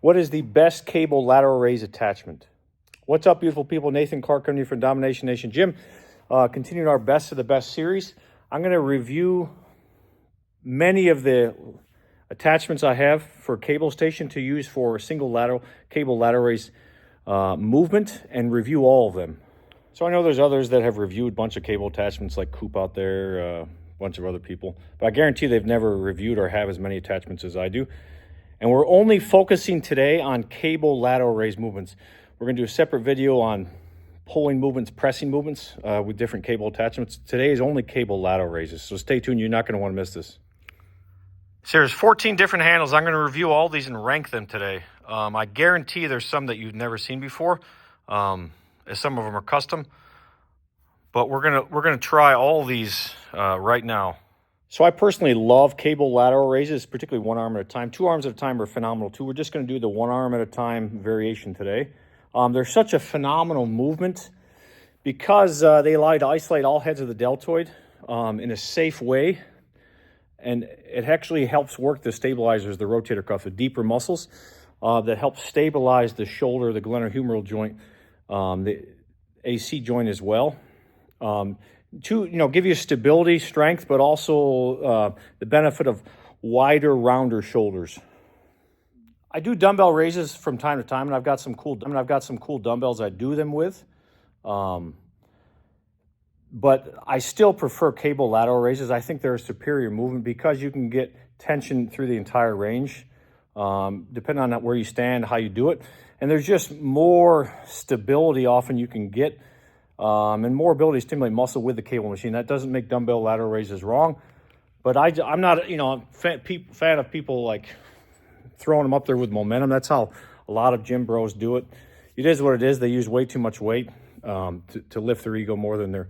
What is the best cable lateral raise attachment? What's up, beautiful people? Nathan Clark coming to you from Domination Nation Gym. Continuing our best of the best series. I'm going to review many of the attachments I have for cable station to use for a single lateral cable lateral raise movement and review all of them. So I know there's others that have reviewed a bunch of cable attachments like Coop out there, a bunch of other people, but I guarantee they've never reviewed or have as many attachments as I do. And we're only focusing today on cable lateral raise movements. We're going to do a separate video on pulling movements, pressing movements with different cable attachments. Today is only cable lateral raises, so stay tuned. You're not going to want to miss this. So there's 14 different handles. I'm going to review all these and rank them today. I guarantee there's some that you've never seen before, as some of them are custom. But we're gonna try all these right now. So I personally love cable lateral raises, particularly one arm at a time. Two arms at a time are phenomenal too. We're just going to do the one arm at a time variation today. They're such a phenomenal movement because they allow you to isolate all heads of the deltoid in a safe way. And it actually helps work the stabilizers, the rotator cuff, the deeper muscles that help stabilize the shoulder, the glenohumeral joint, the AC joint as well. To give you stability, strength, but also the benefit of wider, rounder shoulders. I do dumbbell raises from time to time, and I've got some cool dumbbells I do them with. But I still prefer cable lateral raises. I think they're a superior movement because you can get tension through the entire range, depending on where you stand, how you do it. And there's just more stability often you can get. And more ability to stimulate muscle with the cable machine. That doesn't make dumbbell lateral raises wrong, but I'm not a fan of people like throwing them up there with momentum. That's how a lot of gym bros do it. It is what it is. They use way too much weight to lift their ego more than their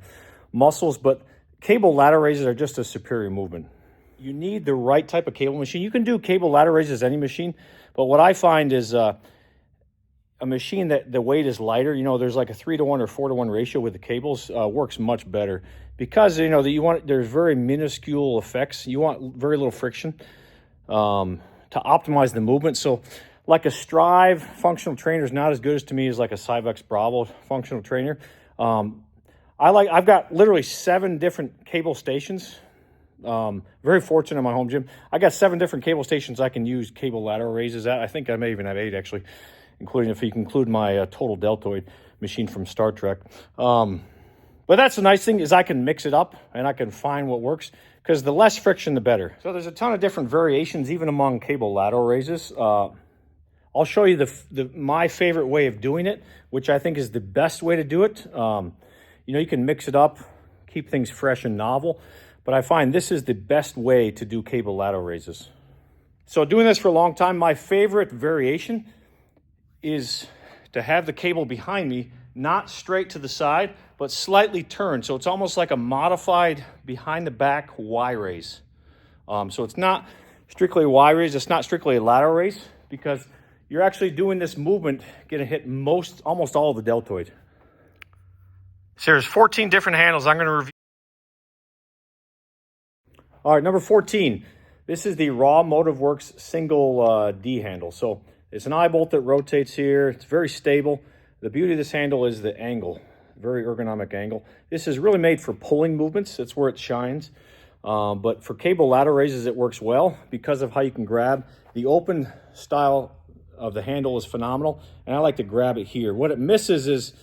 muscles, but cable lateral raises are just a superior movement. You need the right type of cable machine. You can do cable lateral raises any machine, but what I find is a machine that the weight is lighter, there's like a 3-to-1 or 4-to-1 ratio with the cables, works much better because there's very minuscule effects. You want very little friction to optimize the movement. So like a Strive functional trainer is not as good to me as like a Cyvex Bravo functional trainer. I've got literally 7 different cable stations. Very fortunate in my home gym. I got 7 different cable stations I can use cable lateral raises at. I think I may even have 8 actually, including if you can include my total deltoid machine from Star Trek. But that's the nice thing is I can mix it up and I can find what works because the less friction, the better. So there's a ton of different variations even among cable lateral raises. I'll show you my favorite way of doing it, which I think is the best way to do it. You can mix it up, keep things fresh and novel, but I find this is the best way to do cable lateral raises. So doing this for a long time, my favorite variation is to have the cable behind me, not straight to the side, but slightly turned. So it's almost like a modified behind the back Y raise. So it's not strictly a Y raise, it's not strictly a lateral raise because you're actually doing this movement, gonna hit almost all of the deltoid. So there's 14 different handles I'm gonna review. All right, number 14. This is the Raw MotiveWorks single D handle. So it's an eye bolt that rotates here. It's very stable. The beauty of this handle is the angle, very ergonomic angle. This is really made for pulling movements. That's where it shines. But for cable lateral raises, it works well because of how you can grab. The open style of the handle is phenomenal, and I like to grab it here. What it misses is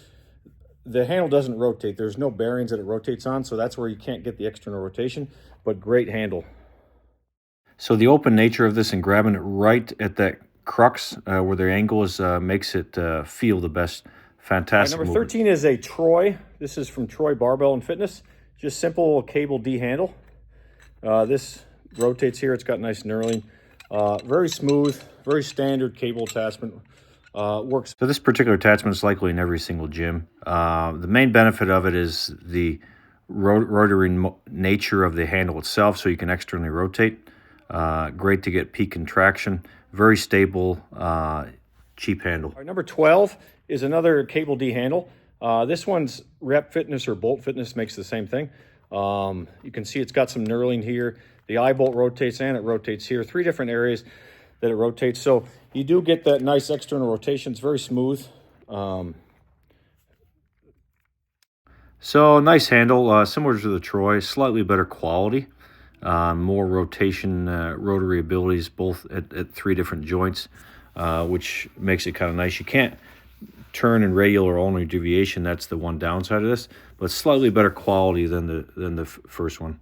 the handle doesn't rotate. There's no bearings that it rotates on, so that's where you can't get the external rotation, but great handle. So the open nature of this and grabbing it right at that crux where the angle is makes it feel the best. Fantastic. Right, number 13 is a Troy. This is from Troy Barbell and Fitness. Just simple cable D handle. This rotates here. It's got nice knurling. Very smooth, very standard cable attachment. Works. So this particular attachment is likely in every single gym. The main benefit of it is the rotary nature of the handle itself, so you can externally rotate. Great to get peak contraction. Very stable, cheap handle. All right, number 12 is another cable D handle. This one's Rep Fitness or Bolt Fitness makes the same thing. You can see it's got some knurling here. The eye bolt rotates and it rotates here. 3 different areas. that it rotates. So you do get that nice external rotation. It's very smooth. So nice handle, similar to the Troy, slightly better quality, more rotation, rotary abilities, both at 3 different joints, which makes it kind of nice. You can't turn in radial or ulnar deviation. That's the one downside of this, but slightly better quality than the first one.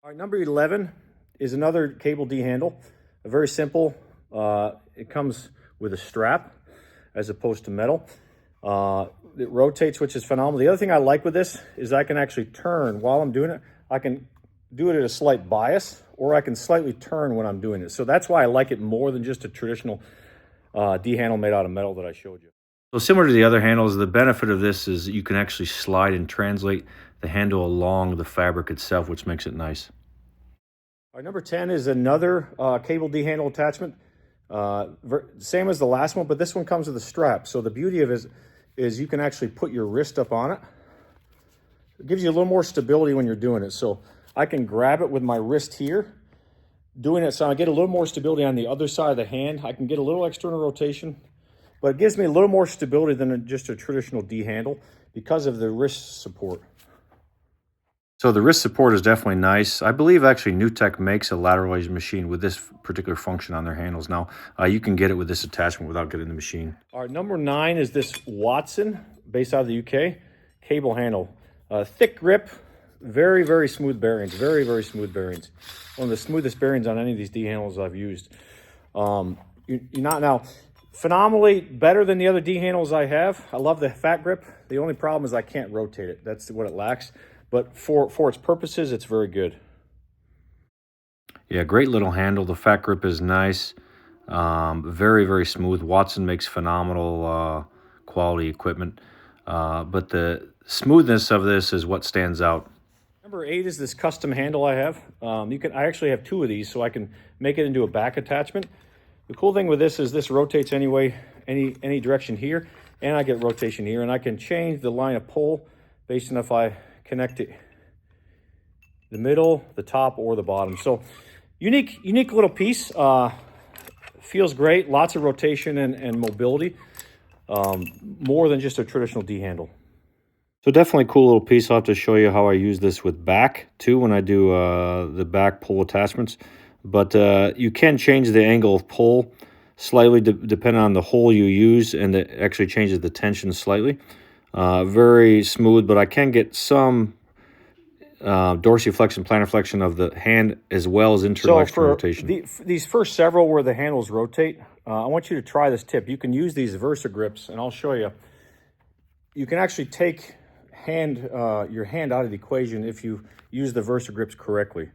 All right, number 11 is another cable D handle. A very simple. It comes with a strap as opposed to metal. It rotates, which is phenomenal. The other thing I like with this is I can actually turn while I'm doing it. I can do it at a slight bias, or I can slightly turn when I'm doing it. So that's why I like it more than just a traditional D handle made out of metal that I showed you. So similar to the other handles, the benefit of this is you can actually slide and translate the handle along the fabric itself, which makes it nice. All right, number 10 is another cable D handle attachment. Same as the last one, but this one comes with a strap. So the beauty of it is you can actually put your wrist up on it. It gives you a little more stability when you're doing it. So I can grab it with my wrist here, doing it so I get a little more stability on the other side of the hand. I can get a little external rotation, but it gives me a little more stability than just a traditional D handle because of the wrist support. So the wrist support is definitely nice. I believe actually NewTek makes a lateral raise machine with this particular function on their handles. Now, you can get it with this attachment without getting the machine. All right, number 9 is this Watson, based out of the UK, cable handle. Thick grip, very, very smooth bearings, very, very smooth bearings. One of the smoothest bearings on any of these D handles I've used. You're not now, phenomenally better than the other D handles I have. I love the fat grip. The only problem is I can't rotate it. That's what it lacks. But for its purposes, it's very good. Yeah, great little handle. The fat grip is nice. Very, very smooth. Watson makes phenomenal quality equipment. But the smoothness of this is what stands out. Number 8 is this custom handle I have. I actually have 2 of these, so I can make it into a back attachment. The cool thing with this is this rotates any direction here, and I get rotation here, and I can change the line of pull based on if I connect it the middle, the top, or the bottom. So unique little piece. Feels great. Lots of rotation and mobility. More than just a traditional D handle. So definitely a cool little piece. I'll have to show you how I use this with back too when I do the back pull attachments. But you can change the angle of pull slightly depending on the hole you use, and it actually changes the tension slightly. Very smooth, but I can get some dorsiflexion, plantar flexion of the hand as well as internal external rotation. These first several where the handles rotate, I want you to try this tip. You can use these Versa grips, and I'll show you. You can actually take your hand out of the equation if you use the Versa grips correctly.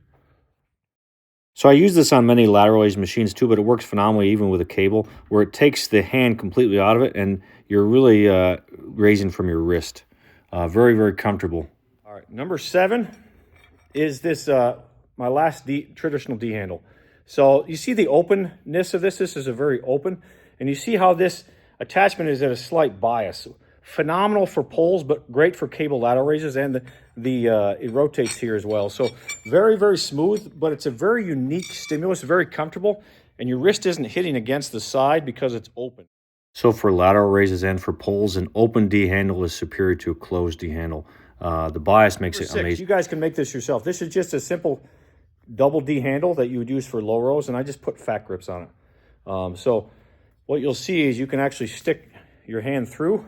So I use this on many lateral raise machines too, but it works phenomenally even with a cable, where it takes the hand completely out of it, and you're really raising from your wrist. Very, very comfortable. All right, number 7 is this, my last traditional D handle. So you see the openness of this. This is a very open, and you see how this attachment is at a slight bias. Phenomenal for pulls, but great for cable lateral raises, and it rotates here as well. So very, very smooth, but it's a very unique stimulus, very comfortable, and your wrist isn't hitting against the side because it's open. So for lateral raises and for pulls, an open D handle is superior to a closed D handle. The bias makes it amazing. You guys can make this yourself. This is just a simple double D handle that you would use for low rows, and I just put fat grips on it. So what you'll see is you can actually stick your hand through,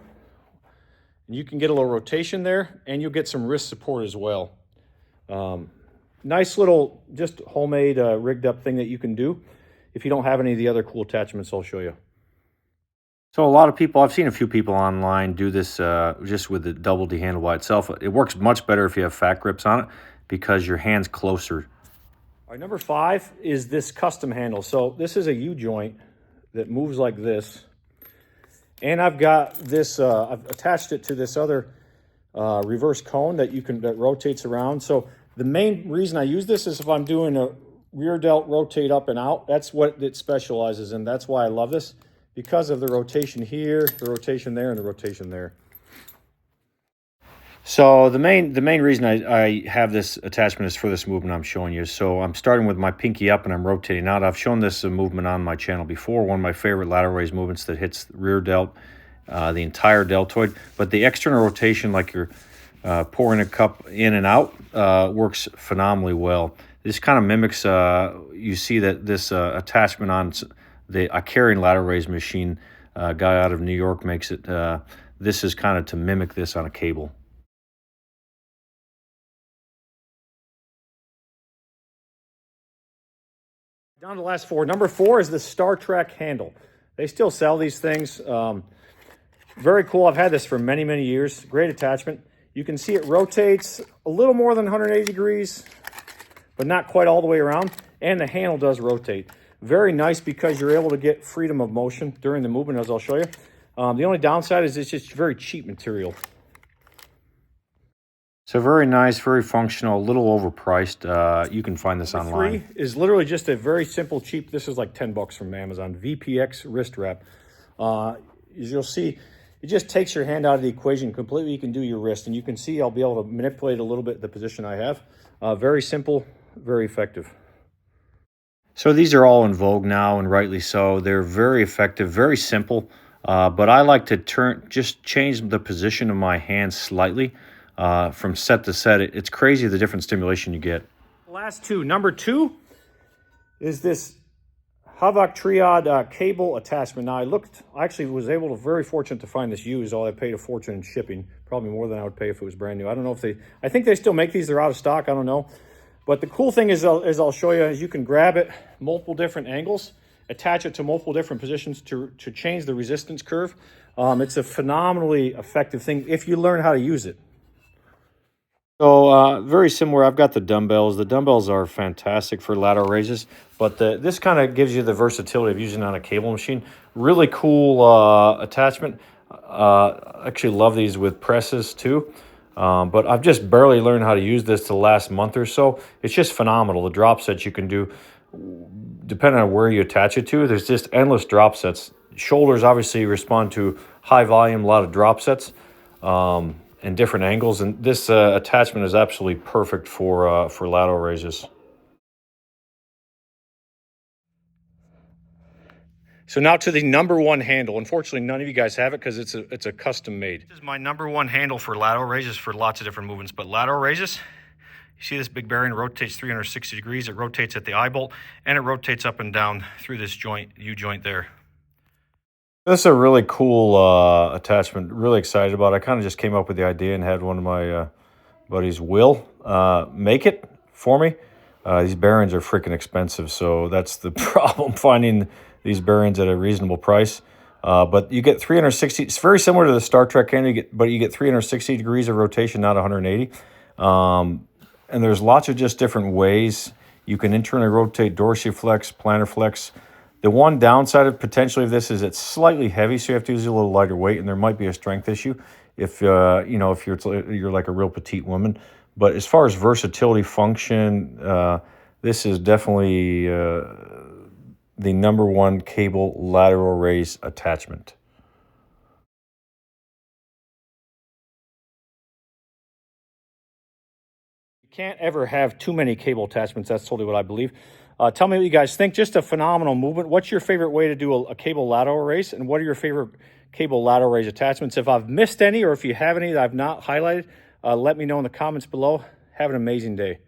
and you can get a little rotation there, and you'll get some wrist support as well. Nice little, just homemade, rigged up thing that you can do if you don't have any of the other cool attachments I'll show you. So a lot of people, I've seen a few people online do this just with the double D handle by itself. It works much better if you have fat grips on it because your hand's closer. All right, number 5 is this custom handle. So this is a U-joint that moves like this. And I've got this, I've attached it to this other reverse cone that rotates around. So the main reason I use this is if I'm doing a rear delt rotate up and out, that's what it specializes in. That's why I love this, because of the rotation here, the rotation there, and the rotation there. So the main reason I have this attachment is for this movement I'm showing you. So I'm starting with my pinky up and I'm rotating out. I've shown this movement on my channel before. One of my favorite lateral raise movements that hits the rear delt, the entire deltoid. But the external rotation, like you're pouring a cup in and out, works phenomenally well. This kind of mimics. You see that this attachment on a carrying lateral raise machine, guy out of New York makes it. This is kind of to mimic this on a cable. Down to the last four. Number four is the Star Trek handle. They still sell these things. Very cool. I've had this for many, many years. Great attachment. You can see it rotates a little more than 180 degrees, but not quite all the way around. And the handle does rotate. Very nice because you're able to get freedom of motion during the movement, as I'll show you. The only downside is it's just very cheap material. So very nice, very functional, a little overpriced. You can find this online. Three is literally just a very simple, cheap, this is like 10 bucks from Amazon, VPX wrist wrap. As you'll see, it just takes your hand out of the equation completely. You can do your wrist, and you can see I'll be able to manipulate a little bit the position I have. Very simple, very effective. So these are all in vogue now, and rightly so. They're very effective, very simple, but I like to just change the position of my hand slightly. From set to set, it's crazy the different stimulation you get. Last two. Number two is this Havoc Triad cable attachment. Now I actually was very fortunate to find this used. All I paid a fortune in shipping, probably more than I would pay if it was brand new. I don't know if I think they still make these. They're out of stock. I don't know. But the cool thing is, as I'll show you, is you can grab it multiple different angles, attach it to multiple different positions to change the resistance curve. It's a phenomenally effective thing if you learn how to use it. So very similar. I've got the dumbbells. The dumbbells are fantastic for lateral raises, but this kind of gives you the versatility of using it on a cable machine. Really cool attachment. Actually love these with presses too. But I've just barely learned how to use this the last month or so. It's just phenomenal. The drop sets you can do, depending on where you attach it to, there's just endless drop sets. Shoulders obviously respond to high volume, a lot of drop sets. And different angles, and this attachment is absolutely perfect for lateral raises. So now to the number one handle. Unfortunately, none of you guys have it because it's a custom made. This is my number one handle for lateral raises for lots of different movements, but lateral raises, you see this big bearing rotates 360 degrees. It rotates at the eye bolt, and it rotates up and down through this joint, U-joint there. This is a really cool attachment. Really excited about it. I kind of just came up with the idea and had one of my buddies, Will, make it for me. These bearings are freaking expensive, so that's the problem, finding these bearings at a reasonable price. But you get 360. It's very similar to the Star Trek handle, but you get 360 degrees of rotation, not 180. And there's lots of just different ways you can internally rotate, dorsiflex, plantar flex. The one downside of potentially of this is it's slightly heavy, so you have to use a little lighter weight, and there might be a strength issue if if you're like a real petite woman. But as far as versatility, function, this is definitely the number one cable lateral raise attachment. You can't ever have too many cable attachments. That's totally what I believe. Tell me what you guys think. Just a phenomenal movement. What's your favorite way to do a cable lateral raise? And what are your favorite cable lateral raise attachments? If I've missed any or if you have any that I've not highlighted, let me know in the comments below. Have an amazing day.